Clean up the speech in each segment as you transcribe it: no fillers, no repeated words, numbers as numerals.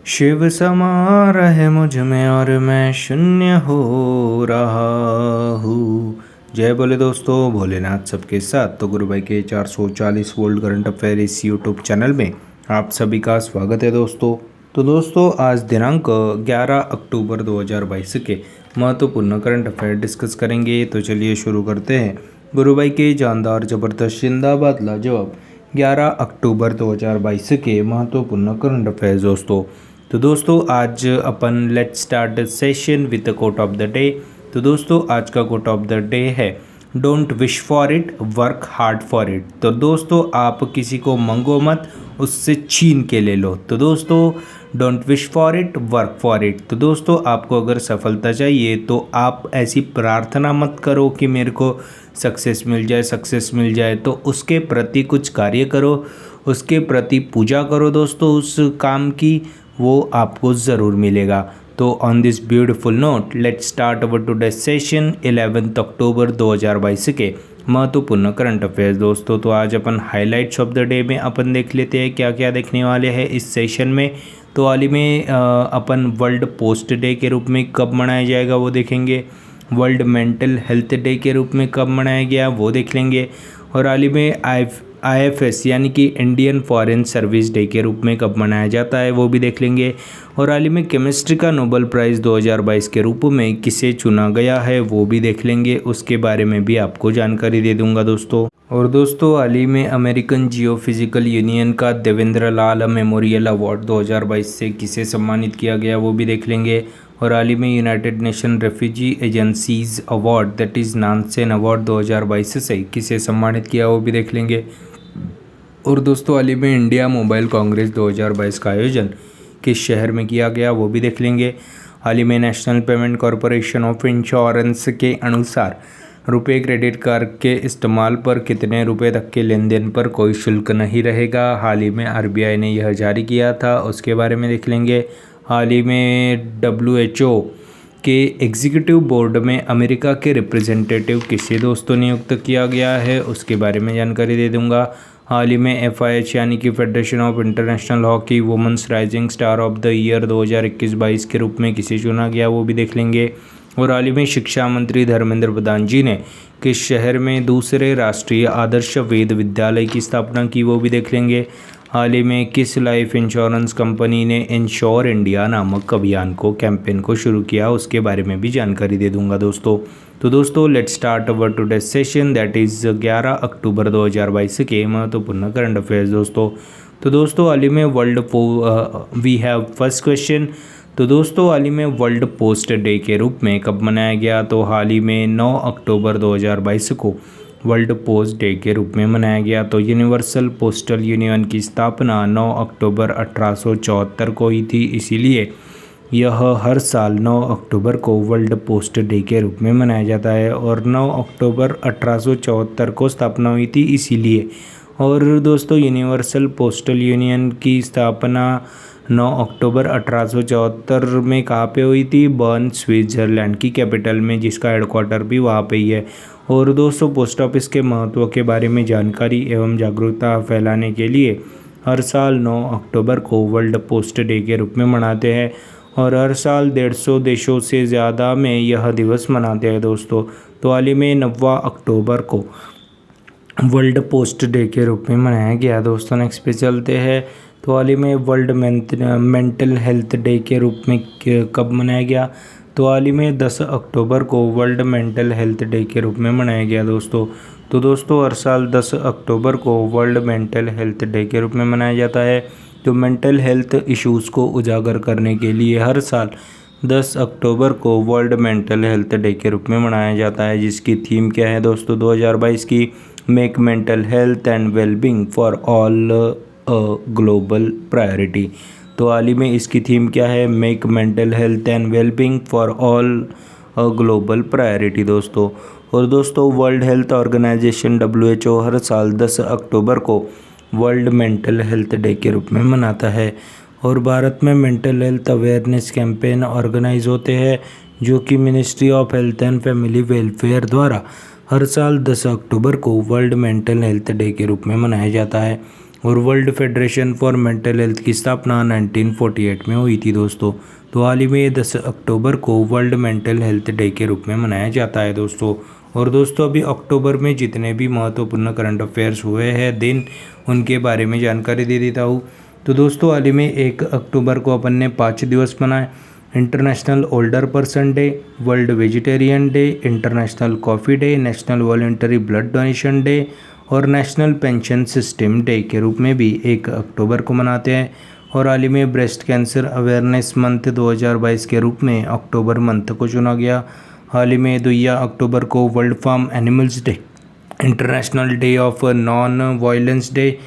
शिव समा रहे मुझ में और मैं शून्य हो रहा हूँ। जय बोले दोस्तों, भोलेनाथ सबके साथ। तो गुरु भाई के 440 वोल्ट करंट अफेयर इस यूट्यूब चैनल में आप सभी का स्वागत है दोस्तों। तो दोस्तों, आज दिनांक 11 अक्टूबर 2022 के महत्वपूर्ण करंट अफेयर डिस्कस करेंगे। तो चलिए शुरू करते हैं। गुरु भाई के जानदार जबरदस्त जिंदाबाद लाजवाब 11 अक्टूबर 2022 के महत्वपूर्ण करंट अफेयर्स दोस्तों। तो दोस्तों, आज अपन let's start session with the quote of the day. तो दोस्तों, आज का कोट ऑफ द डे है don't wish for it, work hard for it. तो दोस्तों, आप किसी को मंगो मत, उससे छीन के ले लो। तो दोस्तों, don't wish for it, work for it. तो दोस्तों, आपको अगर सफलता चाहिए तो आप ऐसी प्रार्थना मत करो कि मेरे को सक्सेस मिल जाए, सक्सेस मिल जाए। तो उसके प्रति कुछ कार्य करो, उसके प्रति पूजा करो दोस्तों, उस काम की, वो आपको ज़रूर मिलेगा। तो on this beautiful note let's start our today session 11 अक्टूबर 2022 के महत्वपूर्ण करंट अफेयर्स दोस्तों। तो आज अपन हाइलाइट्स ऑफ द डे में अपन देख लेते हैं क्या क्या देखने वाले हैं इस सेशन में। तो हाल ही में अपन वर्ल्ड पोस्ट डे के रूप में कब मनाया जाएगा वो देखेंगे, वर्ल्ड मेंटल हेल्थ डे के रूप में कब मनाया गया वो देख लेंगे, और हाल ही में IFS यानी कि इंडियन फॉरेन सर्विस डे के रूप में कब मनाया जाता है वो भी देख लेंगे, और हाल ही में केमिस्ट्री का नोबेल प्राइज़ 2022 के रूप में किसे चुना गया है वो भी देख लेंगे। उसके बारे में भी आपको जानकारी दे दूंगा दोस्तों। और दोस्तों, हाल ही में अमेरिकन जियोफिजिकल यूनियन का देवेंद्र लाल मेमोरियल अवार्ड 2022 से किसे सम्मानित किया गया वो भी देख लेंगे, और हाल ही में United nation refugee agencies award that is Nansen award 2022 से किसे सम्मानित किया वो भी देख लेंगे। और दोस्तों, हाल ही में इंडिया मोबाइल कांग्रेस 2022 का आयोजन किस शहर में किया गया वो भी देख लेंगे। हाल ही में national payment corporation of insurance के अनुसार रुपए क्रेडिट कार्ड के इस्तेमाल पर कितने रुपए तक के लेन देन पर कोई शुल्क नहीं रहेगा। हाल ही में RBI ने यह जारी किया था, उसके बारे में देख लेंगे। हाल ही में WHO के एग्जीक्यूटिव बोर्ड में अमेरिका के रिप्रेजेंटेटिव किसे दोस्तों नियुक्त किया गया है उसके बारे में जानकारी दे दूंगा। हाल ही में FIH यानी कि federation of international hockey women's rising star of the year 2021-22 के रूप में किसे चुना गया वो भी देख लेंगे। और हाल ही में शिक्षा मंत्री धर्मेंद्र प्रधान जी ने किस शहर में दूसरे राष्ट्रीय आदर्श वेद विद्यालय की स्थापना की वो भी देख लेंगे। हाल ही में किस लाइफ इंश्योरेंस कंपनी ने इंश्योर इंडिया नामक अभियान को कैंपेन को शुरू किया उसके बारे में भी जानकारी दे दूंगा दोस्तों। तो दोस्तों, let's start our today session that is 11 अक्टूबर 2022 के महत्वपूर्ण करंट अफेयर्स दोस्तों। तो दोस्तों, हाल ही में वी हैव फर्स्ट क्वेश्चन। तो दोस्तों, हाल ही में वर्ल्ड पोस्ट डे के रूप में कब मनाया गया। तो हाल ही में 9 अक्टूबर 2022 को वर्ल्ड पोस्ट डे के रूप में मनाया गया। तो यूनिवर्सल पोस्टल यूनियन की स्थापना 9 अक्टूबर 1874 को हुई थी, इसीलिए यह हर साल 9 अक्टूबर को वर्ल्ड पोस्ट डे के रूप में मनाया जाता है। और 9 अक्टूबर 1874 को स्थापना हुई थी इसीलिए। और दोस्तों, यूनिवर्सल पोस्टल यूनियन की स्थापना 9 अक्टूबर 1874 में कहाँ पे हुई थी, बर्न स्विट्ज़रलैंड की कैपिटल में, जिसका हेडक्वार्टर भी वहाँ पे ही है। और दोस्तों, पोस्ट ऑफिस के महत्व के बारे में जानकारी एवं जागरूकता फैलाने के लिए हर साल 9 अक्टूबर को वर्ल्ड पोस्ट डे के रूप में मनाते हैं, और हर साल 150 देशों से ज़्यादा में यह दिवस मनाते हैं दोस्तों। तो हाल ही में 9 अक्टूबर को वर्ल्ड पोस्ट डे के रूप में मनाया गया दोस्तों। नेक्स्ट पे चलते हैं। तो हाल ही में वर्ल्ड मेंटल हेल्थ डे के रूप में कब मनाया गया। तो हाल ही में 10 अक्टूबर को वर्ल्ड मेंटल हेल्थ डे के रूप में मनाया गया दोस्तों। तो दोस्तों, हर साल 10 अक्टूबर को वर्ल्ड मेंटल हेल्थ डे के रूप में मनाया जाता है। तो मेंटल हेल्थ इश्यूज़ को उजागर करने के लिए हर साल 10 अक्टूबर को वर्ल्ड मेंटल हेल्थ डे के रूप में मनाया जाता है, जिसकी थीम क्या है दोस्तों 2022 की, make mental health and wellbeing for all global priority. तो हाल ही में इसकी थीम क्या है, make mental health and wellbeing for all global priority दोस्तों। और दोस्तों, वर्ल्ड हेल्थ ऑर्गेनाइजेशन WHO हर साल 10 अक्टूबर को वर्ल्ड मेंटल हेल्थ डे के रूप में मनाता है। और भारत में mental health awareness campaign organise होते हैं, जो कि ministry of health and family welfare द्वारा हर साल 10 अक्टूबर को वर्ल्ड मेंटल हेल्थ डे के रूप में मनाया जाता है। और world federation for mental health की स्थापना 1948 में हुई थी दोस्तों। तो हाल ही में 10 अक्टूबर को वर्ल्ड मेंटल हेल्थ डे के रूप में मनाया जाता है दोस्तों। और दोस्तों अभी अक्टूबर में जितने भी महत्वपूर्ण करंट अफेयर्स हुए हैं दिन, उनके बारे में जानकारी दे देता हूँ। तो दोस्तों हाल ही में 1 अक्टूबर को अपन ने 5 दिवस मनाए। International older person day, world vegetarian day, international coffee day, national voluntary blood donation day और नेशनल पेंशन सिस्टम डे के रूप में भी 1 अक्टूबर को मनाते हैं। और हाल ही में ब्रेस्ट कैंसर अवेयरनेस मंथ 2022 के रूप में अक्टूबर मंथ को चुना गया। हाल ही में 2 अक्टूबर को world farm animals day, international day of non violence day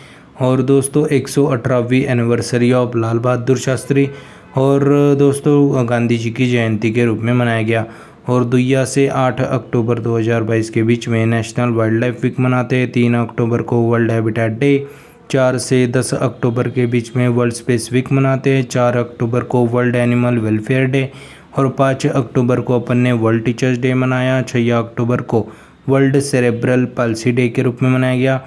और दोस्तों 118वीं एनिवर्सरी ऑफ लाल बहादुर शास्त्री और दोस्तों गांधी जी की जयंती के रूप में मनाया गया। और 2 से 8 अक्टूबर 2022 के बीच में नेशनल वाइल्ड लाइफ वीक मनाते हैं। 3 अक्टूबर को वर्ल्ड हैबिटेट डे, 4 से 10 अक्टूबर के बीच में वर्ल्ड स्पेस वीक मनाते हैं। 4 अक्टूबर को वर्ल्ड एनिमल वेलफेयर डे और 5 अक्टूबर को अपन ने वर्ल्ड टीचर्स डे मनाया। 6 अक्टूबर को वर्ल्ड सेरेब्रल पाल्सी डे के रूप में मनाया गया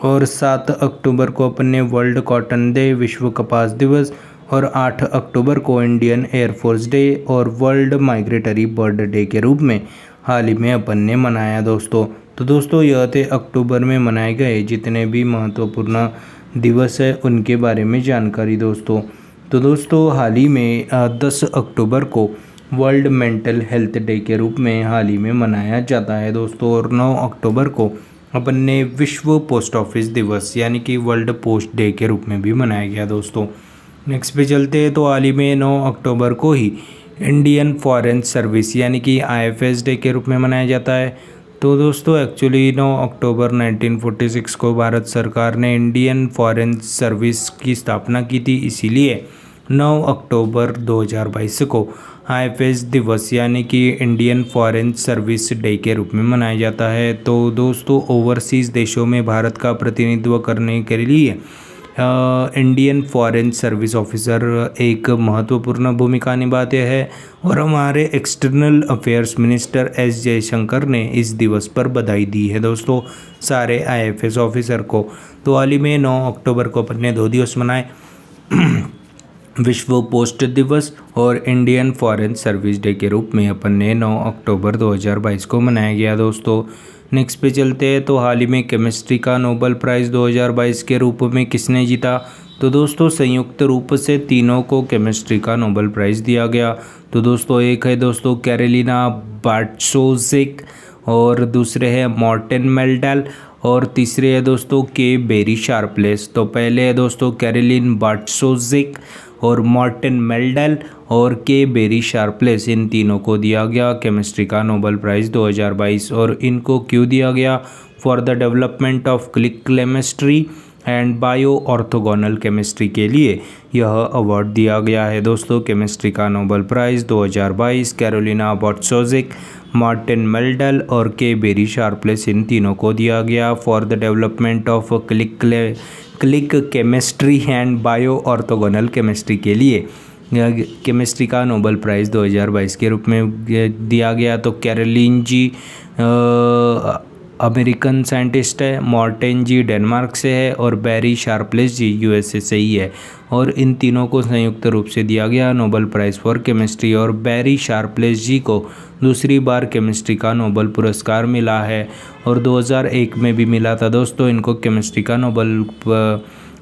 और 7 अक्टूबर को अपन ने वर्ल्ड कॉटन डे, विश्व कपास दिवस और 8 अक्टूबर को इंडियन एयरफोर्स डे और वर्ल्ड माइग्रेटरी बर्ड डे के रूप में हाल ही में अपन ने मनाया दोस्तों। तो दोस्तों यह थे अक्टूबर में मनाए गए जितने भी महत्वपूर्ण दिवस है उनके बारे में जानकारी दोस्तों। तो दोस्तों हाल ही में 10 अक्टूबर को वर्ल्ड मेंटल हेल्थ डे के रूप में हाल ही में मनाया जाता है दोस्तों। और 9 अक्टूबर को अपन ने विश्व पोस्ट ऑफिस दिवस यानी कि वर्ल्ड पोस्ट डे के रूप में भी मनाया गया दोस्तों। नेक्स्ट पे चलते हैं। तो हाल ही में 9 अक्टूबर को ही इंडियन फॉरेन सर्विस यानी कि IFS डे के रूप में मनाया जाता है। तो दोस्तों एक्चुअली 9 अक्टूबर 1946 को भारत सरकार ने इंडियन फॉरेन सर्विस की स्थापना की थी, इसीलिए 9 अक्टूबर 2022 को IFS दिवस यानी कि इंडियन फॉरेन सर्विस डे के रूप में मनाया जाता है। तो दोस्तों ओवरसीज़ देशों में भारत का प्रतिनिधित्व करने के लिए इंडियन फॉरेन सर्विस ऑफिसर एक महत्वपूर्ण भूमिका निभाते हैं और हमारे external affairs minister S Jaishankar ने इस दिवस पर बधाई दी है दोस्तों सारे IFS ऑफिसर को। तो हाल ही में 9 अक्टूबर को अपन ने 2 दिवस मनाए विश्व पोस्ट दिवस और इंडियन फॉरेन सर्विस डे के रूप में अपन ने 9 अक्टूबर 2022 को मनाया गया दोस्तों। नेक्स्ट पे चलते हैं। तो हाल ही में केमिस्ट्री का नोबेल प्राइज़ 2022 के रूप में किसने जीता? तो दोस्तों संयुक्त रूप से तीनों को केमिस्ट्री का नोबेल प्राइज़ दिया गया। तो दोस्तों एक है दोस्तों कैरोलिना बार्टोशेक और दूसरे है मॉर्टेन मेल्डल और तीसरे है दोस्तों के बेरी शार्पलेस। तो पहले है दोस्तों कैरोलिन बार्टोशेक और मॉर्टेन मेल्डल और के बेरी शार्पलेस, इन तीनों को दिया गया केमिस्ट्री का नोबेल प्राइज़ 2022। और इनको क्यों दिया गया? For the development of click chemistry and bioorthogonal chemistry के लिए यह अवार्ड दिया गया है दोस्तों। केमिस्ट्री का Nobel prize 2022 Carolyn Bertozzi, Morten Meldal और के बेरी शार्पलेस, इन तीनों को दिया गया for the development of click chemistry and bioorthogonal chemistry के लिए केमिस्ट्री का नोबेल प्राइज़ 2022 के रूप में दिया गया। तो कैरोलिन जी अमेरिकन साइंटिस्ट है, मॉर्टेन जी डेनमार्क से है और बेरी शार्पलेस जी USA से ही है और इन तीनों को संयुक्त रूप से दिया गया नोबेल प्राइज़ फॉर केमिस्ट्री। और बेरी शार्पलेस जी को दूसरी बार केमिस्ट्री का नोबेल पुरस्कार मिला है और 2001 में भी मिला था दोस्तों इनको केमिस्ट्री का नोबेल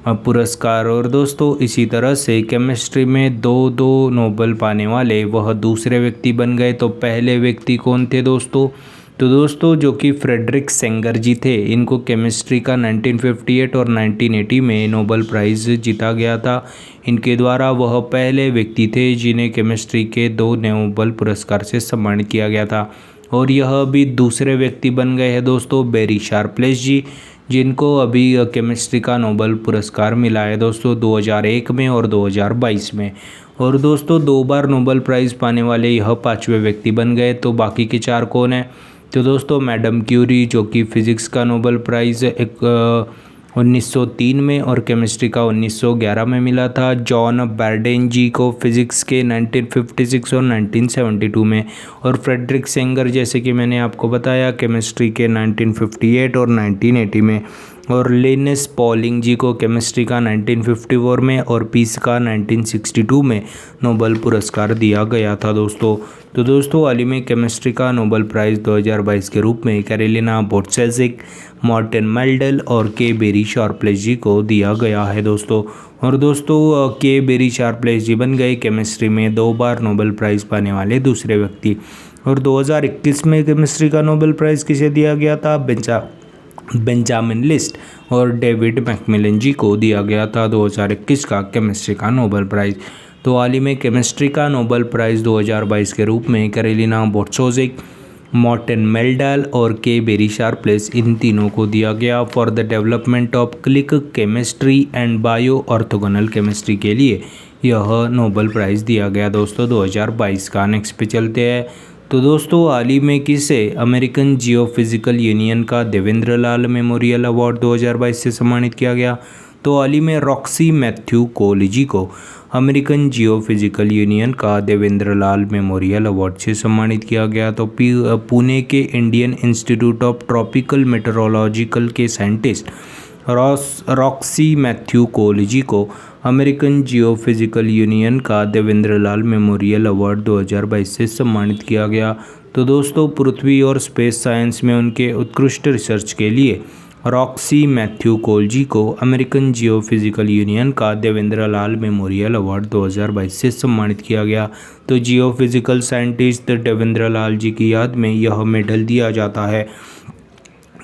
पुरस्कार। और दोस्तों इसी तरह से केमिस्ट्री में दो नोबेल पाने वाले वह दूसरे व्यक्ति बन गए। तो पहले व्यक्ति कौन थे दोस्तों? तो दोस्तों जो कि फ्रेडरिक सेंगर जी थे, इनको केमिस्ट्री का 1958 और 1980 में नोबेल प्राइज़ जीता गया था। इनके द्वारा वह पहले व्यक्ति थे जिन्हें केमिस्ट्री के 2 नोबेल पुरस्कार से सम्मानित किया गया था। और यह भी दूसरे व्यक्ति बन गए हैं दोस्तों बेरी शार्पलेस जी, जिनको अभी केमिस्ट्री का नोबेल पुरस्कार मिला है दोस्तों 2001 में और 2022 में। और दोस्तों 2 बार नोबेल प्राइज़ पाने वाले यह 5वें व्यक्ति बन गए। तो बाकी के 4 कौन हैं? तो दोस्तों मैडम क्यूरी जो कि फ़िज़िक्स का नोबेल प्राइज़ 1903 में और केमिस्ट्री का 1911 में मिला था। जॉन बार्डेन जी को फिज़िक्स के 1956 और 1972 में और फ्रेडरिक सेंगर जैसे कि मैंने आपको बताया केमिस्ट्री के 1958 और 1980 में। और लिनस पॉलिंग जी को केमिस्ट्री का 1954 में और पीस का 1962 में नोबेल पुरस्कार दिया गया था दोस्तों। तो दोस्तों हाल ही में केमिस्ट्री का नोबेल प्राइज़ 2022 के रूप में कैरोलिना बोर्सेज़िक, मार्टिन मेल्डल और के बेरी शार्पलेस जी को दिया गया है दोस्तों। और दोस्तों के बेरी शार्पलेस जी बन गए केमिस्ट्री में 2 बार नोबेल प्राइज़ पाने वाले दूसरे व्यक्ति। और 2021 में केमिस्ट्री का नोबेल प्राइज़ किसे दिया गया था? बेंजामिन लिस्ट और डेविड मैकमिलन जी को दिया गया था 2021 का केमिस्ट्री का नोबेल प्राइज़। तो हाल ही में केमिस्ट्री का नोबेल प्राइज़ 2022 के रूप में कैरोलिना बोर्सेज़िक, मार्टिन मेल्डल और के बेरी शार्पलेस इन तीनों को दिया गया for the development of click chemistry and bioorthogonal chemistry के लिए यह नोबेल प्राइज़ दिया गया दोस्तों 2022 का। नेक्स्ट पे चलते हैं। तो दोस्तों हाल ही में किसे अमेरिकन जियोफिजिकल यूनियन का देवेंद्र लाल मेमोरियल अवार्ड 2022 से सम्मानित किया गया? तो हाल ही में रॉक्सी मैथ्यू कोल जी को अमेरिकन जियोफिजिकल यूनियन का देवेंद्र लाल मेमोरियल अवार्ड से सम्मानित किया गया। तो पुणे के Indian institute of tropical meteorological के साइंटिस्ट रॉक्सी मैथ्यू कोल जी को अमेरिकन जियोफिजिकल यूनियन का देवेंद्र लाल मेमोरियल अवार्ड 2022 से सम्मानित किया गया। तो दोस्तों पृथ्वी और स्पेस साइंस में उनके उत्कृष्ट रिसर्च के लिए रॉक्सी मैथ्यू कोल जी को अमेरिकन जियोफिजिकल यूनियन का देवेंद्र लाल मेमोरियल अवार्ड 2022 से सम्मानित किया गया। तो जियोफिजिकल साइंटिस्ट देवेंद्र लाल जी की याद में यह मेडल दिया जाता है।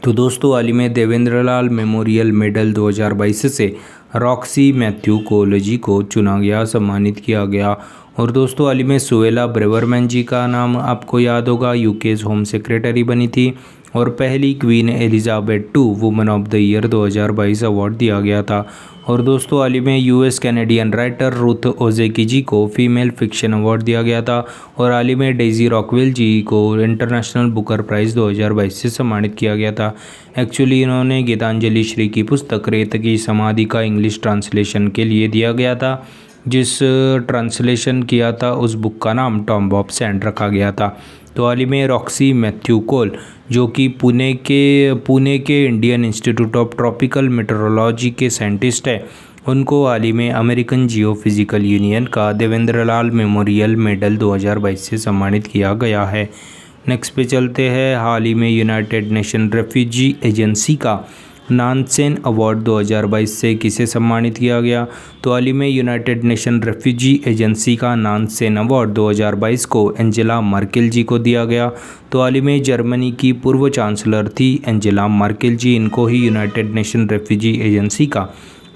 तो दोस्तों हाल ही में देवेंद्र लाल मेमोरियल मेडल 2022 से रॉक्सी मैथ्यू कोल जी को चुना गया, सम्मानित किया गया। और दोस्तों हाल ही में सुएला ब्रेवरमैन जी का नाम आपको याद होगा, यूकेज होम सेक्रेटरी बनी थी और पहली Queen Elizabeth II women of the year 2022 award दिया गया था। और दोस्तों हाल ही में US Canadian writer Ruth Ozeki ji को फीमेल फिक्शन अवार्ड दिया गया था। और हाल ही में डेजी रॉकवेल जी को इंटरनेशनल बुकर प्राइज़ 2022 से सम्मानित किया गया था। एक्चुअली इन्होंने गीतांजलि श्री की पुस्तक रेत की समाधि का इंग्लिश ट्रांसलेशन के लिए दिया गया था। जिस ट्रांसलेशन किया था उस बुक का नाम टॉम्ब ऑफ सैंड रखा गया था। तो हाल ही में रॉक्सी मैथ्यू कोल जो कि पुणे के Indian institute of tropical metrology के साइंटिस्ट है, उनको हाल ही में अमेरिकन जियोफिजिकल यूनियन का देवेंद्र लाल मेमोरियल मेडल 2022 से सम्मानित किया गया है। नेक्स्ट पे चलते हैं। हाल ही में यूनाइटेड नेशन रेफ्यूजी एजेंसी का नानसेन अवार्ड 2022 से किसे सम्मानित किया गया? तो हाल ही में यूनाइटेड नेशन रेफ्यूजी एजेंसी का नानसेन अवार्ड 2022 को एंजेला मर्केल जी को दिया गया। तो हाल ही में जर्मनी की पूर्व चांसलर थी एंजेला मर्केल जी, इनको ही यूनाइटेड नेशन रेफ्यूजी एजेंसी का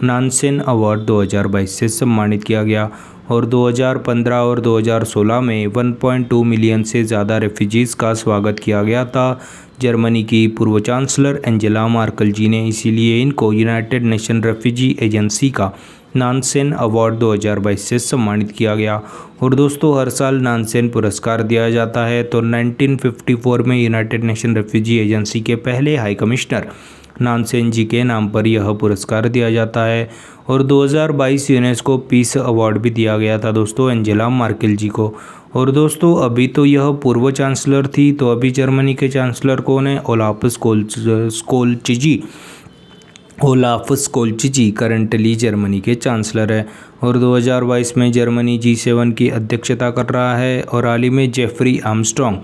नानसेन अवार्ड 2022 से सम्मानित किया गया। और 2015 और 2016 में 1.2 मिलियन से ज़्यादा रेफ्यूजीज़ का स्वागत किया गया था जर्मनी की पूर्व चांसलर एंजेला मर्केल जी ने, इसीलिए इनको यूनाइटेड नेशन रेफ्यूजी एजेंसी का नानसेन अवार्ड 2022 से सम्मानित किया गया। और दोस्तों हर साल नानसेन पुरस्कार दिया जाता है। तो 1954 में यूनाइटेड नेशन रेफ्यूजी एजेंसी के पहले हाई कमिश्नर नानसेन जी के नाम पर यह पुरस्कार दिया जाता है। और 2022 यूनेस्को पीस अवार्ड भी दिया गया था दोस्तों एंजेला मर्केल जी को। और दोस्तों अभी तो यह पूर्व चांसलर थी, तो अभी जर्मनी के चांसलर कौन है? ओलाफ स्कोल्च जी करंटली जर्मनी के चांसलर है। और 2022 में जर्मनी G7 की अध्यक्षता कर रहा है। और हाल ही में जेफरी आर्मस्ट्रॉन्ग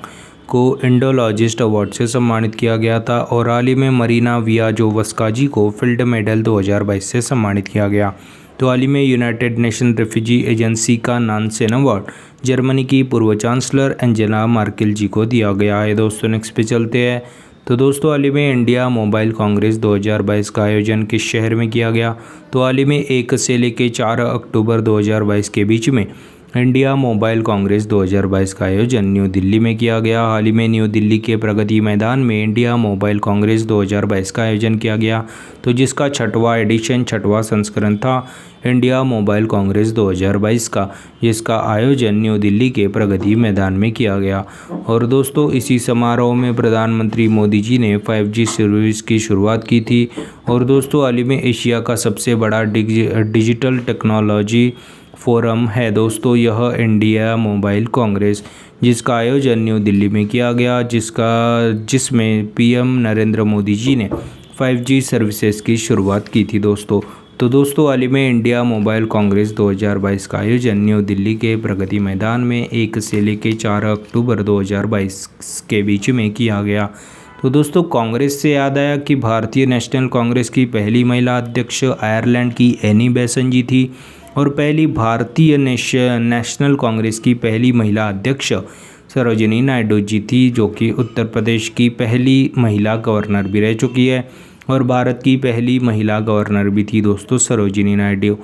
को इंडोलॉजिस्ट अवार्ड से सम्मानित किया गया था। और हाल ही में मरीना वियाजोवस्का जी को फील्ड मेडल 2022 से सम्मानित किया गया। तो हाल ही में यूनाइटेड नेशन रेफ्यूजी एजेंसी का नानसेन अवार्ड जर्मनी की पूर्व चांसलर एंजेला मर्केल जी को दिया गया है दोस्तों। नेक्स्ट पे चलते हैं। तो दोस्तों हाल ही में इंडिया मोबाइल कांग्रेस 2022 का आयोजन किस शहर में किया गया? तो हाल ही में 1 से लेकर 4 अक्टूबर 2022 के बीच में इंडिया मोबाइल कांग्रेस 2022 का आयोजन न्यू दिल्ली में किया गया। हाल ही में न्यू दिल्ली के प्रगति मैदान में इंडिया मोबाइल कांग्रेस 2022 का आयोजन किया गया, तो जिसका छठवां संस्करण था इंडिया मोबाइल कांग्रेस 2022 का, जिसका आयोजन न्यू दिल्ली के प्रगति मैदान में किया गया। और दोस्तों इसी समारोह में प्रधानमंत्री मोदी जी ने 5G सर्विस की शुरुआत की थी। और दोस्तों हाल ही में एशिया का सबसे बड़ा डिजिटल टेक्नोलॉजी फोरम है दोस्तों यह इंडिया मोबाइल कांग्रेस, जिसका आयोजन न्यू दिल्ली में किया गया, जिसमें PM नरेंद्र मोदी जी ने 5G सर्विसेज की शुरुआत की थी दोस्तों। तो दोस्तों हाल ही में इंडिया मोबाइल कांग्रेस 2022 का आयोजन न्यू दिल्ली के प्रगति मैदान में 1 से लेकर 4 अक्टूबर 2022 के बीच में किया गया। तो दोस्तों कांग्रेस से याद आया कि भारतीय नेशनल कांग्रेस की पहली महिला अध्यक्ष आयरलैंड की एनी बेसन जी थी और पहली भारतीय नेशनल कांग्रेस की पहली महिला अध्यक्ष सरोजिनी नायडू जी थी, जो कि उत्तर प्रदेश की पहली महिला गवर्नर भी रह चुकी है और भारत की पहली महिला गवर्नर भी थी दोस्तों सरोजिनी नायडू।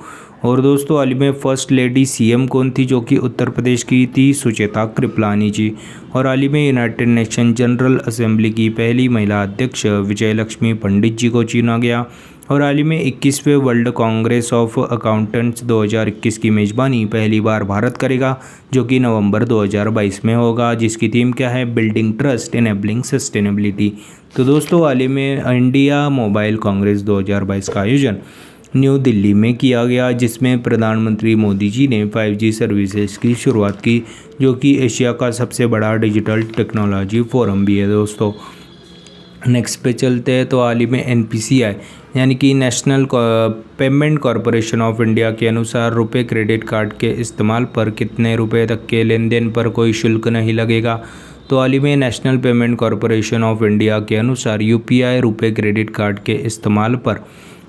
और दोस्तों हाल ही में फर्स्ट लेडी सीएम कौन थी, जो कि उत्तर प्रदेश की थी सुचेता कृपलानी जी। और हाल ही में यूनाइटेड नेशन जनरल असेंबली की पहली महिला अध्यक्ष विजयलक्ष्मी पंडित जी को चुना गया। और हाल ही में 21वें वर्ल्ड कांग्रेस ऑफ अकाउंटेंट्स 2021 की मेज़बानी पहली बार भारत करेगा, जो कि नवंबर 2022 में होगा, जिसकी थीम क्या है, बिल्डिंग ट्रस्ट इनेबलिंग सस्टेनेबिलिटी। तो दोस्तों हाल ही में इंडिया मोबाइल कांग्रेस 2022 का आयोजन न्यू दिल्ली में किया गया, जिसमें प्रधानमंत्री मोदी जी ने 5G सर्विसेज की शुरुआत की, जो कि एशिया का सबसे बड़ा डिजिटल टेक्नोलॉजी फोरम भी है दोस्तों। नेक्स्ट पे चलते हैं। तो हाल ही में NPCI यानी कि national payment corporation of India के अनुसार रुपए क्रेडिट कार्ड के इस्तेमाल पर कितने रुपए तक के लेन देन पर कोई शुल्क नहीं लगेगा। तो हाल ही में national payment corporation of India के अनुसार UPI रुपए क्रेडिट कार्ड के इस्तेमाल पर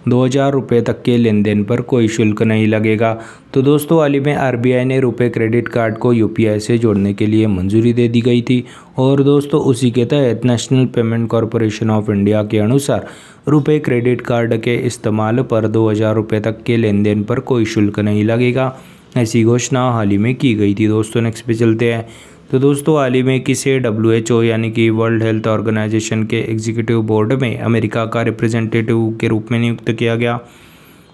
2000 रुपये तक के लेन देन पर कोई शुल्क नहीं लगेगा। तो दोस्तों हाल ही में RBI ने रुपए क्रेडिट कार्ड को UPI से जोड़ने के लिए मंजूरी दे दी गई थी और दोस्तों उसी के तहत national payment corporation of India के अनुसार रुपए क्रेडिट कार्ड के इस्तेमाल पर 2000 रुपये तक के लेन देन पर कोई शुल्क नहीं लगेगा, ऐसी घोषणा हाल ही में की गई थी दोस्तों। नेक्स्ट पे चलते हैं। तो दोस्तों हाल ही में किसे WHO यानी कि वर्ल्ड हेल्थ ऑर्गेनाइजेशन के एग्जीक्यूटिव बोर्ड में अमेरिका का रिप्रेजेंटेटिव के रूप में नियुक्त किया गया।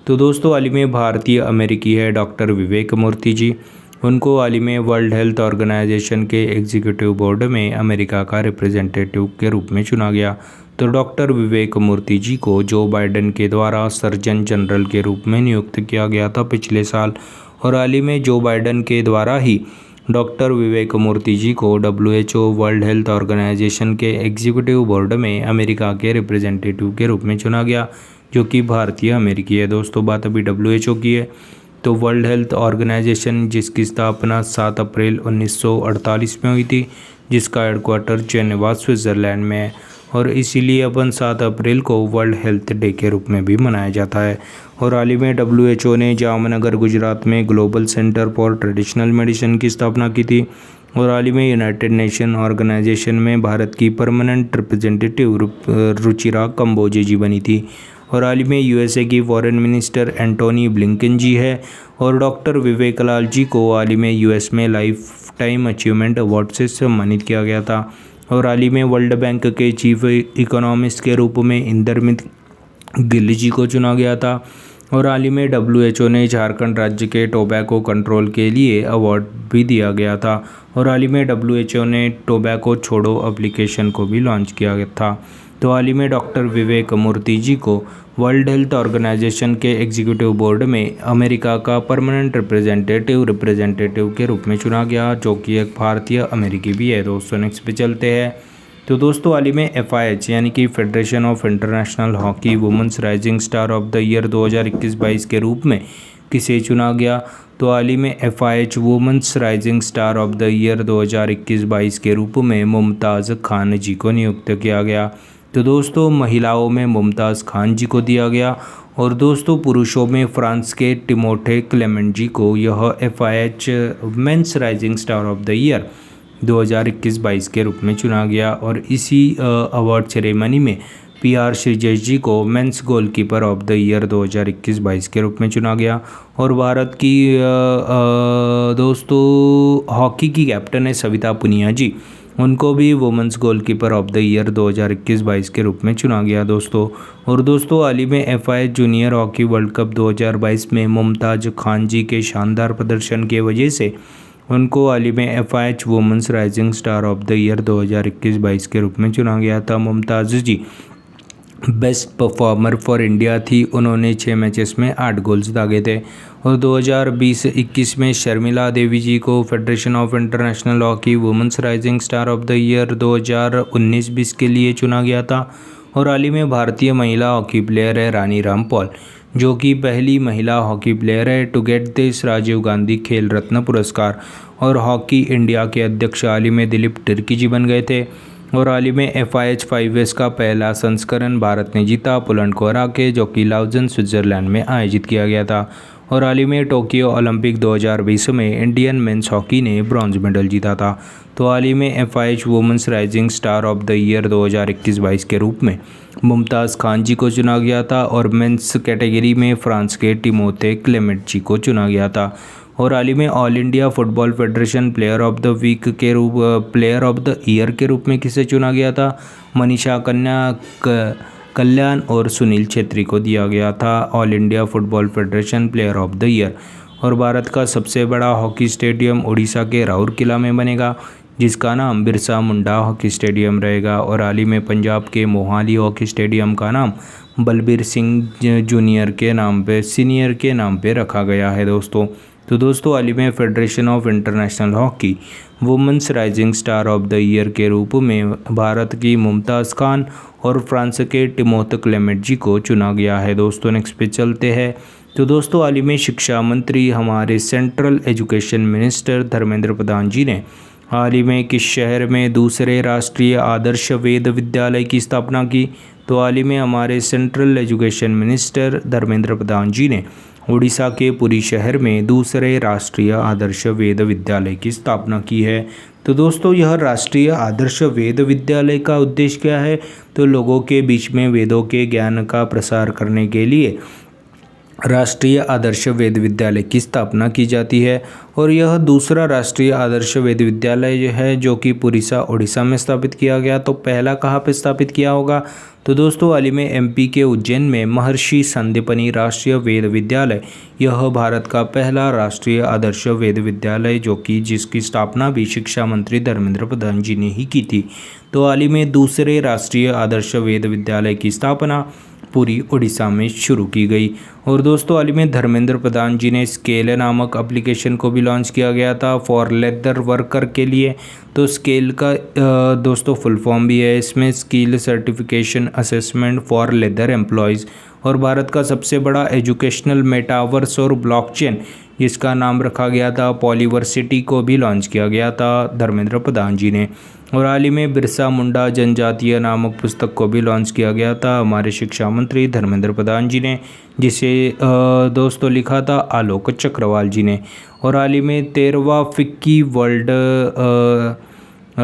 तो दोस्तों हाल ही में भारतीय अमेरिकी है डॉक्टर विवेक मूर्ति जी, उनको हाल ही में वर्ल्ड हेल्थ ऑर्गेनाइजेशन के एग्जीक्यूटिव बोर्ड में अमेरिका का रिप्रेजेंटेटिव के रूप में चुना गया। तो डॉक्टर विवेक मूर्ति जी को जो बाइडेन के द्वारा सर्जन जनरल के रूप में नियुक्त किया गया था पिछले साल, और हाल ही में जो बाइडेन के द्वारा ही डॉक्टर विवेक मूर्ति जी को WHO वर्ल्ड हेल्थ ऑर्गेनाइजेशन के एग्जीक्यूटिव बोर्ड में अमेरिका के रिप्रेजेंटेटिव के रूप में चुना गया, जो कि भारतीय अमेरिकी है दोस्तों। बात अभी WHO की है। तो वर्ल्ड हेल्थ ऑर्गेनाइजेशन जिसकी स्थापना 7 अप्रैल 1948 में हुई थी, जिसका हेडक्वार्टर जेनेवा स्विट्ज़रलैंड में है, और इसीलिए अपन 7 अप्रैल को वर्ल्ड हेल्थ डे के रूप में भी मनाया जाता है। और हाल ही में WHO ने जामनगर गुजरात में global centre for traditional medicine की स्थापना की थी। और हाल ही में यूनाइटेड नेशन ऑर्गेनाइजेशन में भारत की परमानेंट रिप्रेजेंटेटिव रुचिरा कंबोजे जी बनी थी। और हाल ही में USA की फॉरेन मिनिस्टर एंटोनी ब्लिंकन जी है। और डॉक्टर विवेक लाल जी को हाल ही में US में लाइफ टाइम अचीवमेंट अवार्ड से सम्मानित किया गया था। और हाल ही में वर्ल्ड बैंक के चीफ इकोनॉमिस्ट के रूप में इंदरमित गिल जी को चुना गया था। और हाल ही में WHO ने झारखंड राज्य के टोबैको कंट्रोल के लिए अवार्ड भी दिया गया था। और हाल ही में WHO ने टोबैको छोड़ो एप्लीकेशन को भी लॉन्च किया गया था। तो हाल ही में डॉक्टर विवेक मूर्ति जी को वर्ल्ड हेल्थ ऑर्गेनाइजेशन के एग्जीक्यूटिव बोर्ड में अमेरिका का परमानेंट रिप्रेजेंटेटिव के रूप में चुना गया, जो कि एक भारतीय अमेरिकी भी है दोस्तों। नेक्स्ट पे चलते हैं। तो दोस्तों हाल ही में FIH यानी कि federation of international hockey women's rising star of the year 2021-22 के रूप में किसे चुना गया। तो हाल ही में FIH women's rising star of the year 2021-22 के रूप में मुमताज़ खान जी को नियुक्त किया गया। तो दोस्तों महिलाओं में मुमताज़ खान जी को दिया गया, और दोस्तों पुरुषों में फ्रांस के टिमोथे क्लेमेंट जी को यह FIH men's rising star of the year 2021-22 के रूप में चुना गया। और इसी अवार्ड सेरेमनी में PR श्रीजेश जी को men's goalkeeper of the year 2021-22 के रूप में चुना गया। और भारत की दोस्तों हॉकी की कैप्टन है सविता पुनिया जी, उनको भी women's goalkeeper of the year 2021-22 के रूप में चुना गया दोस्तों। और दोस्तों हाल ही में FIH junior hockey world cup 2022 में मुमताज़ खान जी के शानदार प्रदर्शन की वजह से उनको हाल ही में FIH women's rising star of the year 2021-22 के रूप में चुना गया था। मुमताज़ जी बेस्ट परफॉर्मर फॉर इंडिया थी, उन्होंने 6 मैचेस में 8 गोल्स दागे थे। और 2020-21 में शर्मिला देवी जी को federation of international hockey women's rising star of the year 2019-20 के लिए चुना गया था। और हाल ही में भारतीय महिला हॉकी प्लेयर है रानी रामपाल, जो कि पहली महिला हॉकी प्लेयर है to get this Rajiv Gandhi Khel Ratna पुरस्कार। और हॉकी इंडिया के अध्यक्ष हाल ही में दिलीप तिर्की जी बन गए थे। और हाल ही में FIH 5S का पहला संस्करण भारत ने जीता पोलैंड को हरा के, जो कि लाउजन स्विट्जरलैंड में आयोजित किया गया था। और हाल ही में टोक्यो ओलंपिक 2020 में इंडियन मेंस हॉकी ने ब्रॉन्ज मेडल जीता था। तो हाल ही में FIH women's rising star of the year 2021-22 के रूप में मुमताज़ खान जी को चुना गया था और मेंस कैटेगरी में फ्रांस के टिमोथे क्लेमेंट जी को चुना गया था। और हाल ही में all India football federation player of the week के प्लेयर ऑफ द ईयर के रूप में किसे चुना गया था? मनीषा कल्याण और सुनील छेत्री को दिया गया था all India football federation player of the year. और भारत का सबसे बड़ा हॉकी स्टेडियम उड़ीसा के राउरकेला में बनेगा, जिसका नाम बिरसा मुंडा हॉकी स्टेडियम रहेगा। और हाल ही में पंजाब के मोहाली हॉकी स्टेडियम का नाम बलबीर सिंह जूनियर के नाम पे सीनियर के नाम पे रखा गया है दोस्तों। तो दोस्तों हाल ही में federation of international hockey women's rising star of the year के रूप में भारत की मुमताज़ खान और फ्रांस के टिमोथे क्लेमेंट जी को चुना गया है दोस्तों। नेक्स्ट पे चलते हैं। तो दोस्तों हाल ही में शिक्षा मंत्री हमारे central education minister Dharmendra Pradhan जी ने हाल ही में किस शहर में दूसरे राष्ट्रीय आदर्श वेद विद्यालय की स्थापना की? तो हाल ही में हमारे central education minister Dharmendra Pradhan जी ने उड़ीसा के पुरी शहर में दूसरे राष्ट्रीय आदर्श वेद विद्यालय की स्थापना की है। तो दोस्तों यह राष्ट्रीय आदर्श वेद विद्यालय का उद्देश्य क्या है? तो लोगों के बीच में वेदों के ज्ञान का प्रसार करने के लिए राष्ट्रीय आदर्श वेद विद्यालय की स्थापना की जाती है। और यह दूसरा राष्ट्रीय आदर्श वेद विद्यालय है जो कि पुरीसा उड़ीसा में स्थापित किया गया। तो पहला कहाँ पे स्थापित किया होगा? तो दोस्तों हाल ही में MP के उज्जैन में महर्षि संदीपनी राष्ट्रीय वेद विद्यालय, यह भारत का पहला राष्ट्रीय आदर्श वेद विद्यालय जो कि जिसकी स्थापना भी शिक्षा मंत्री धर्मेंद्र प्रधान जी ने ही की थी। तो हाल ही में दूसरे राष्ट्रीय आदर्श वेद विद्यालय की स्थापना पुरी उड़ीसा में शुरू की गई। और दोस्तों हाल ही में धर्मेंद्र प्रधान जी ने स्केल नामक एप्लीकेशन को भी लॉन्च किया गया था फॉर लेदर वर्कर के लिए। तो स्केल का दोस्तों फुल फॉर्म भी है इसमें, skill certification assessment for leather employees. और भारत का सबसे बड़ा एजुकेशनल मेटावर्स और ब्लॉकचेन, जिसका नाम रखा गया था पॉलीवर्सिटी, को भी लॉन्च किया गया था धर्मेंद्र प्रधान जी ने। और हाल ही में बिरसा मुंडा जनजातीय नामक पुस्तक को भी लॉन्च किया गया था हमारे शिक्षा मंत्री धर्मेंद्र प्रधान जी ने, जिसे दोस्तों लिखा था आलोक चक्रवाल जी ने। और हाल ही में 13वां फिक्की वर्ल्ड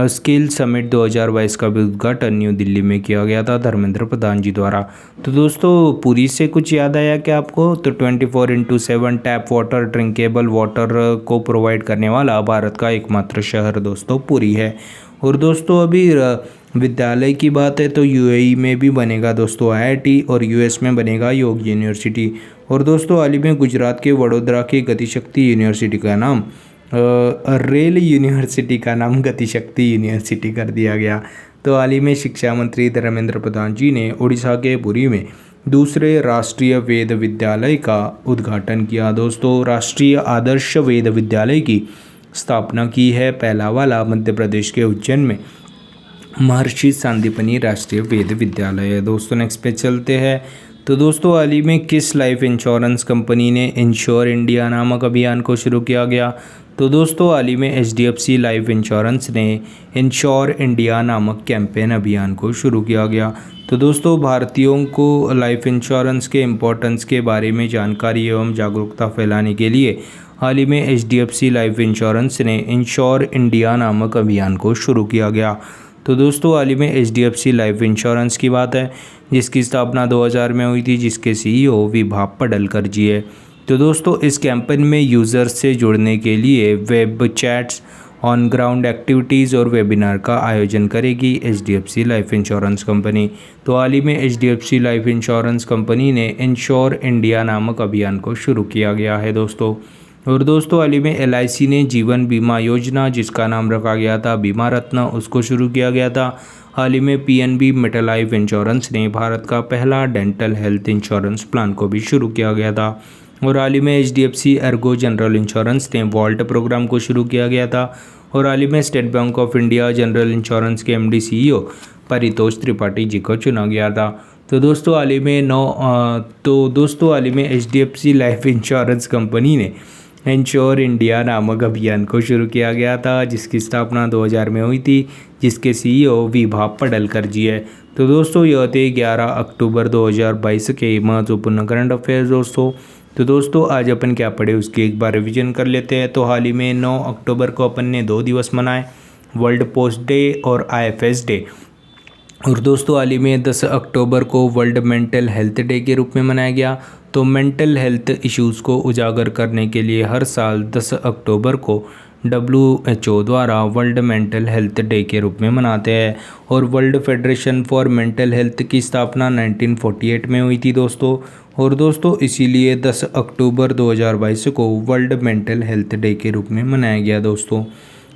स्किल समिट 2022 का भी उद्घाटन न्यू दिल्ली में किया गया था धर्मेंद्र प्रधान जी द्वारा। तो दोस्तों पुरी से कुछ याद आया क्या आपको? तो 24/7 टैप वाटर ड्रिंकेबल वाटर को प्रोवाइड करने वाला भारत का एकमात्र शहर दोस्तों पुरी है। और दोस्तों अभी विद्यालय की बात है तो UAE में भी बनेगा दोस्तों IIT और US में बनेगा योग यूनिवर्सिटी। और दोस्तों हाल ही में गुजरात के वडोदरा की गतिशक्ति यूनिवर्सिटी का नाम रेल यूनिवर्सिटी का नाम गतिशक्ति यूनिवर्सिटी कर दिया गया। तो हाल ही में शिक्षा मंत्री धर्मेंद्र प्रधान जी ने उड़ीसा के पुरी में दूसरे राष्ट्रीय वेद विद्यालय का उद्घाटन किया दोस्तों। राष्ट्रीय आदर्श वेद विद्यालय की स्थापना की है पहला वाला मध्य प्रदेश के उज्जैन में महर्षि सांदीपनी राष्ट्रीय वेद विद्यालय है दोस्तों। नेक्स्ट पे चलते हैं। तो दोस्तों हाल ही में किस लाइफ इंश्योरेंस कंपनी ने इंश्योर इंडिया नामक अभियान को शुरू किया गया? तो दोस्तों हाल ही में HDFC लाइफ इंश्योरेंस ने इंश्योर इंडिया नामक कैंपेन अभियान को शुरू किया गया। तो दोस्तों भारतीयों को लाइफ इंश्योरेंस के इम्पोर्टेंस के बारे में जानकारी एवं जागरूकता फैलाने के लिए हाल ही में HDFC लाइफ इंश्योरेंस ने इंश्योर इंडिया नामक अभियान को शुरू किया गया। तो दोस्तों हाल ही में HDFC लाइफ इंश्योरेंस की बात है, जिसकी स्थापना 2000 में हुई थी, जिसके CEO विभा पडलकर जी है। तो दोस्तों इस कैंपेन में यूज़र्स से जुड़ने के लिए web chats, on ground activities और वेबिनार का आयोजन करेगी HDFC लाइफ इंश्योरेंस कंपनी। तो हाल ही में HDFC लाइफ इंश्योरेंस कंपनी ने इंश्योर इंडिया नामक अभियान को शुरू किया गया है दोस्तों। और दोस्तों हाल ही में LIC ने जीवन बीमा योजना, जिसका नाम रखा गया था बीमा रत्न, उसको शुरू किया गया था। हाल ही में PNB मेटालाइफ इंश्योरेंस ने भारत का पहला डेंटल हेल्थ इंश्योरेंस प्लान को भी शुरू किया गया था। और हाल ही में HDFC एर्गो जनरल इंश्योरेंस ने वॉल्ट प्रोग्राम को शुरू किया गया था। और हाल ही में state bank of India general insurance के MD CEO परितोष त्रिपाठी जी को चुना गया था। तो दोस्तों हाल ही में HDFC लाइफ इंश्योरेंस कंपनी ने इंश्योर इंडिया नामक अभियान को शुरू किया गया था, जिसकी स्थापना 2000 में हुई थी, जिसके CEO विभा पडलकर जी है। तो दोस्तों यह थे 11 अक्टूबर 2022 के महत्वपूर्ण करंट अफेयर्स दोस्तों। तो दोस्तों आज अपन क्या पढ़े उसकी एक बार रिवीजन कर लेते हैं। तो हाल ही में 9 अक्टूबर को अपन ने 2 दिवस मनाए, वर्ल्ड पोस्ट डे और IFS डे। और दोस्तों हाल ही में 10 अक्टूबर को वर्ल्ड मेंटल हेल्थ डे के रूप में मनाया गया। तो मेंटल हेल्थ इश्यूज़ को उजागर करने के लिए हर साल 10 अक्टूबर को WHO द्वारा वर्ल्ड मेंटल हेल्थ डे के रूप में मनाते हैं। और world federation for mental health की स्थापना 1948 में हुई थी दोस्तों। और दोस्तों इसीलिए 10 अक्टूबर 2022 को वर्ल्ड मेंटल हेल्थ डे के रूप में मनाया गया दोस्तों।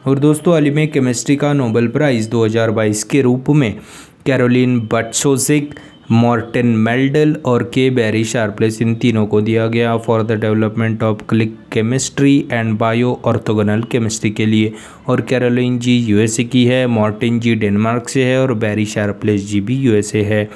और दोस्तों हाल ही में केमिस्ट्री का नोबेल प्राइज़ 2022 के रूप में कैरोलिन बर्टशोज़िक, मॉर्टेन मेल्डल और के बैरी शार्पलेस इन तीनों को दिया गया for the development of click chemistry and bioorthogonal chemistry के लिए। और कैरोलिन जी USA की है, मॉर्टेन जी डेनमार्क से है और बैरी शार्पलेस जी भी USA है।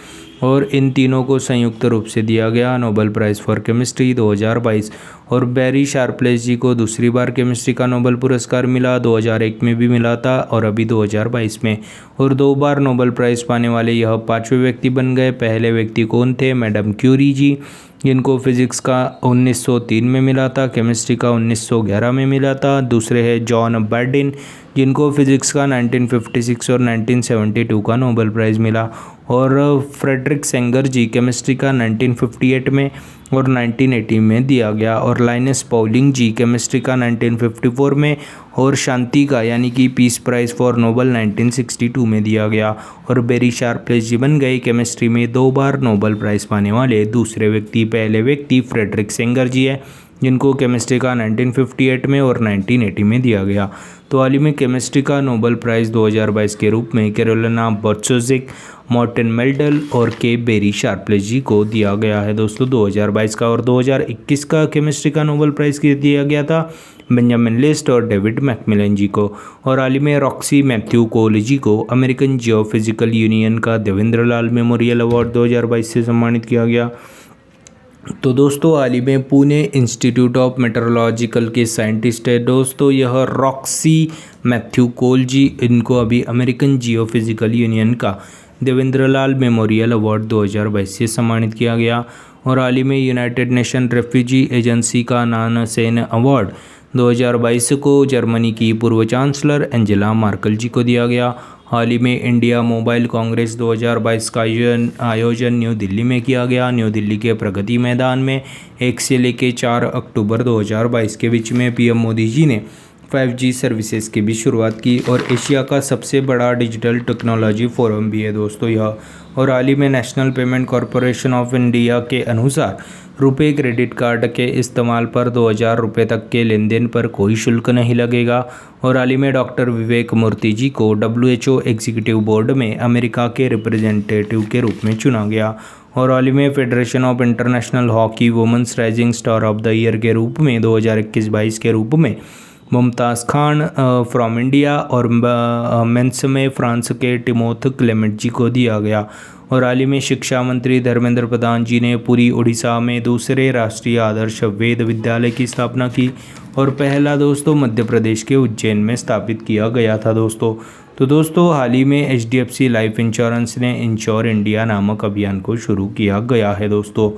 और इन तीनों को संयुक्त रूप से दिया गया नोबेल प्राइज़ फॉर केमिस्ट्री 2022। और बैरी शार्पलेस जी को दूसरी बार केमिस्ट्री का नोबेल पुरस्कार मिला, 2001 में भी मिला था और अभी 2022 में। और 2 बार नोबेल प्राइज़ पाने वाले यह 5वें व्यक्ति बन गए। पहले व्यक्ति कौन थे? मैडम क्यूरी जी, जिनको फिजिक्स का 1903 में मिला था, केमिस्ट्री का 1911 में मिला था। दूसरे है जॉन बर्डिन, जिनको फिजिक्स का 1956 और 1972 का नोबेल प्राइज़ मिला। और फ्रेडरिक सेंगर जी केमिस्ट्री का 1958 में और 1980 में दिया गया। और लाइनस पाउलिंग जी केमिस्ट्री का 1954 में और शांति का यानी कि पीस प्राइज़ फॉर नोबेल 1962 में दिया गया। और बैरी शार्पलेस जी बन गए केमिस्ट्री में 2 बार नोबेल प्राइज़ पाने वाले दूसरे व्यक्ति। पहले व्यक्ति फ्रेडरिक सेंगर जी है, जिनको केमिस्ट्री का 1958 में और 1980 में दिया गया। तो हाल ही में केमिस्ट्री का नोबेल प्राइज़ 2022 के रूप में कैरोलिना बर्टशोज़िक, मॉर्टेन मेल्डल और के बैरी शार्पलेस जी को दिया गया है दोस्तों 2022 का। और 2021 का केमिस्ट्री का नोबेल प्राइज़ दिया गया था बेंजामिन लिस्ट और डेविड मैकमिलन जी को। और हाल ही में रॉक्सी मैथ्यू कोल जी को अमेरिकन जियोफिजिकल यूनियन का देवेंद्रलाल मेमोरियल अवार्ड 2022 से सम्मानित किया गया। तो दोस्तों हाल ही में पुणे इंस्टीट्यूट ऑफ मेट्रोलॉजिकल के साइंटिस्ट है दोस्तों यह रॉक्सी मैथ्यू कोल जी, इनको अभी अमेरिकन जियोफिजिकल यूनियन का देवेंद्रलाल मेमोरियल अवार्ड 2022 से सम्मानित किया गया। और हाल ही में यूनाइटेड नेशन रेफ्यूजी एजेंसी का नानसेन अवार्ड 2022 को जर्मनी की पूर्व चांसलर एंजेला मार्कल जी को दिया गया। हाल ही में इंडिया मोबाइल कांग्रेस 2022 का आयोजन न्यू दिल्ली में किया गया। न्यू दिल्ली के प्रगति मैदान में 1 से लेकर 4 अक्टूबर 2022 के बीच में PM मोदी जी ने 5G सर्विसेज की भी शुरुआत की। और एशिया का सबसे बड़ा डिजिटल टेक्नोलॉजी फोरम भी है दोस्तों यह। और हाल ही में national payment corporation of India के अनुसार रुपए क्रेडिट कार्ड के इस्तेमाल पर 2000 रुपये तक के लेन देन पर कोई शुल्क नहीं लगेगा। और हाल ही में डॉक्टर विवेक मूर्ति जी को WHO एग्जीक्यूटिव बोर्ड में अमेरिका के रिप्रेजेंटेटिव के रूप में चुना गया। और हाल ही में federation of international hockey women's rising star of the year के रूप में 2021-22 के रूप में मुमताज़ खान फ्रॉम इंडिया और मेंस में फ्रांस के टिमोथ क्लेमेंट जी को दिया गया। और हाल ही में शिक्षा मंत्री धर्मेंद्र प्रधान जी ने पूरी उड़ीसा में दूसरे राष्ट्रीय आदर्श वेद विद्यालय की स्थापना की। और पहला दोस्तों मध्य प्रदेश के उज्जैन में स्थापित किया गया था दोस्तों। तो दोस्तों हाल ही में HDFC लाइफ इंश्योरेंस ने इंश्योर इंडिया नामक अभियान को शुरू किया गया है दोस्तों।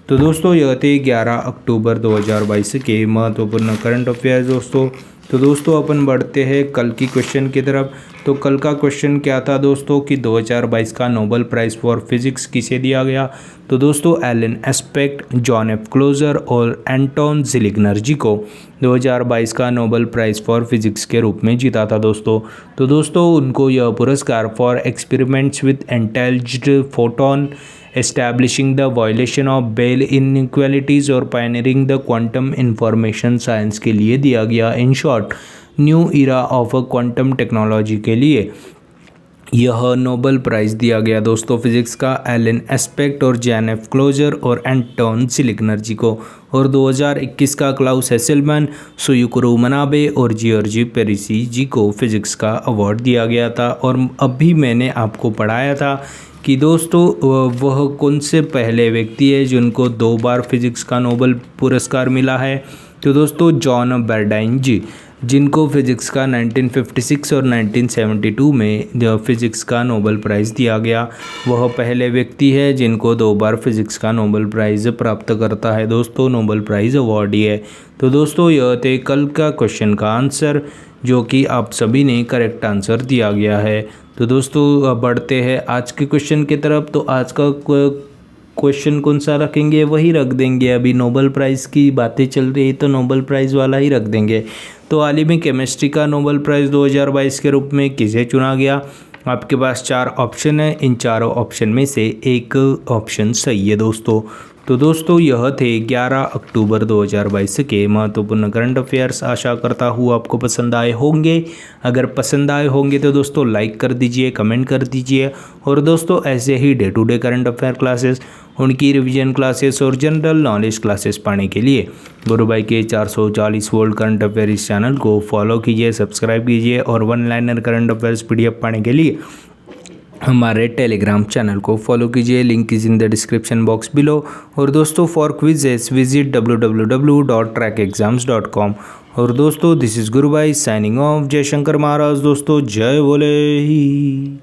तो दोस्तों यह थे 11 अक्टूबर 2022 के महत्वपूर्ण करंट अफेयर्स दोस्तों। तो दोस्तों अपन बढ़ते हैं कल की क्वेश्चन की तरफ। तो कल का क्वेश्चन क्या था दोस्तों कि 2022 का नोबेल प्राइज़ फॉर फिजिक्स किसे दिया गया? तो दोस्तों Alain Aspect, John F Clauser और एंटोन ज़िलिग्नर जी को 2022 का नोबेल प्राइज़ फॉर फिजिक्स के रूप में जीता था दोस्तों। तो दोस्तों उनको यह पुरस्कार for experiments with entangled photon establishing the violation of Bell inequalities और pioneering the quantum information science के लिए दिया गया। In short new era of quantum technology के लिए यह नोबेल प्राइज़ दिया गया दोस्तों फिजिक्स का एलन एस्पेक्ट और जैन एफ क्लोजर और एंटोन सिलिकनर जी को। और 2021 का क्लाउस हेसेलमैन, सुयुकिरो मनाबे और जियोर्जी पेरिसी जी को फिजिक्स का अवार्ड दिया गया था। और अभी मैंने आपको पढ़ाया था कि दोस्तों वह कौन से पहले व्यक्ति है जिनको 2 बार फिजिक्स का नोबेल पुरस्कार मिला है। तो दोस्तों जॉन बर्डाइन जी, जिनको फिज़िक्स का 1956 और 1972 में फिज़िक्स का नोबेल प्राइज़ दिया गया, वह पहले व्यक्ति है जिनको 2 बार फिज़िक्स का नोबेल प्राइज़ प्राप्त करता है दोस्तों, नोबेल प्राइज़ अवार्ड ही है। तो दोस्तों यह थे कल का क्वेश्चन का आंसर, जो कि आप सभी ने करेक्ट आंसर दिया गया है। तो दोस्तों बढ़ते हैं आज के क्वेश्चन की तरफ। तो आज का क्वेश्चन कौन सा रखेंगे, वही रख देंगे। अभी नोबेल प्राइज़ की बातें चल रही है तो नोबेल प्राइज़ वाला ही रख देंगे। तो आलिमी केमिस्ट्री का नोबेल प्राइज़ 2022 के रूप में किसे चुना गया। आपके पास 4 ऑप्शन है, इन चारों ऑप्शन में से एक ऑप्शन सही है दोस्तों। तो दोस्तों यह थे 11 अक्टूबर 2022 के महत्वपूर्ण करंट अफेयर्स। आशा करता हूँ आपको पसंद आए होंगे। अगर पसंद आए होंगे तो दोस्तों लाइक कर दीजिए, कमेंट कर दीजिए। और दोस्तों ऐसे ही day to day current affair classes, उनकी रिवीजन क्लासेस और जनरल नॉलेज क्लासेस पाने के लिए गुरु भाई के 440 वोल्ट करंट अफेयर इस चैनल को फॉलो कीजिए, सब्सक्राइब कीजिए। और one liner current affairs PDF पाने के लिए हमारे टेलीग्राम चैनल को फॉलो कीजिए, link is in the description box below. और दोस्तों फॉर क्विजेस विजिट www.trackexams.com। और दोस्तों दिस इज़ गुरु भाई साइनिंग ऑफ। जय शंकर महाराज दोस्तों, जय बोले ही।